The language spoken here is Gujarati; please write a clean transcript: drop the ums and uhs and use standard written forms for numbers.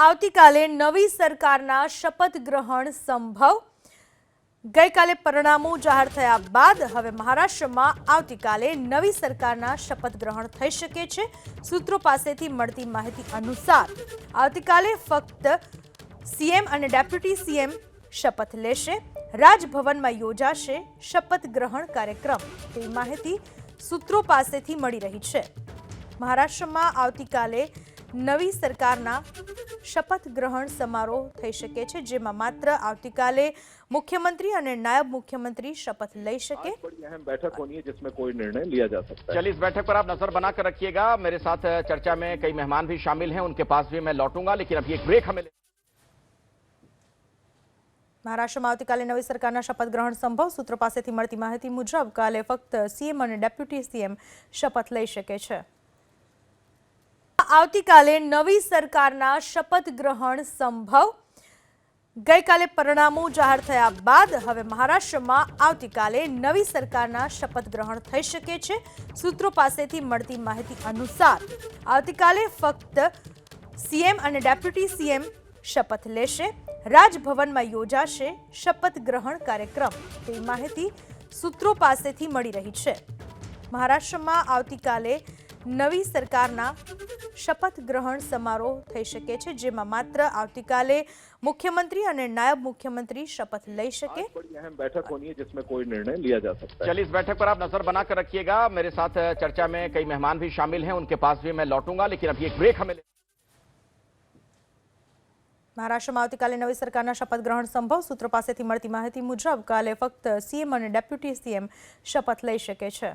આવતીકાલે નવી સરકારના શપથ ગ્રહણ સંભવ। ગઈકાલે પરિણામો જાહેર થયા બાદ હવે મહારાષ્ટ્રમાં આવતીકાલે નવી સરકારના શપથ ગ્રહણ થઈ શકે છે। સૂત્રો પાસેથી મળતી માહિતી અનુસાર આવતીકાલે ફક્ત સીએમ અને ડેપ્યુટી સીએમ શપથ લેશે। રાજભવનમાં યોજાશે શપથ ગ્રહણ કાર્યક્રમ તેવી માહિતી સૂત્રો પાસેથી મળી રહી છે। મહારાષ્ટ્રમાં આવતીકાલે નવી સરકારના શપથ ગ્રહણ સમારોહ થઈ શકે છે, જેમાં માત્ર આવતીકાલે મુખ્યમંत्री અને નાયબ मुख्यमंत्री शपथ ले सके। बड़ी अहम बैठक होनी है जिसमें कोई निर्णय लिया जा सकता है। चलिए इस बैठक पर आप नजर बनाकर रखिएगा। मेरे साथ चर्चा में कई मेहमान भी शामिल हैं, उनके पास भी मैं लौटूंगा, लेकिन अभी एक ब्रेक हमें મહારાષ્ટ્રમાં આવતીકાલે નવી સરકારના શપથ ગ્રહણ સંભવ। સૂત્રો પાસેથી મળતી માહિતી મુજબ કાલે ફક્ત સીએમ અને ડેપ્યુટી સીએમ શપથ લઈ શકે છે। આવતીકાલે નવી સરકારના શપથ ગ્રહણ સંભવ। ગઈકાલે પરિણામો જાહેર થયા બાદ હવે મહારાષ્ટ્રમાં આવતીકાલે નવી સરકારના શપથ ગ્રહણ થઈ શકે છે। સૂત્રો પાસેથી મળતી માહિતી અનુસાર આવતીકાલે ફક્ત સીએમ અને ડેપ્યુટી સીએમ શપથ લેશે। રાજભવનમાં યોજાશે શપથ ગ્રહણ કાર્યક્રમ તેવી માહિતી સૂત્રો પાસેથી મળી રહી છે। મહારાષ્ટ્રમાં આવતીકાલે નવી સરકારના શપથ ગ્રહણ સમારોહ થઈ શકે છે, જેમાં માત્ર આવતીકાલે मुख्यमंत्री અને નાયબ मुख्यमंत्री शपथ લઈ શકે। बड़ी अहम बैठक होनी है जिसमें कोई निर्णय लिया जा सकता है। चलिए इस बैठक पर आप नजर बनाकर रखिएगा। मेरे साथ चर्चा में कई मेहमान भी शामिल हैं, उनके पास भी मैं लौटूंगा, लेकिन अभी एक ब्रेक हमें મહારાષ્ટ્રમાં આવતીકાલે નવી સરકારના શપથ ગ્રહણ સંભવ। સૂત્રો પાસેથી મળતી માહિતી મુજબ કાલે ફક્ત સીએમ અને ડેપ્યુટી સીએમ શપથ લઈ શકે છે।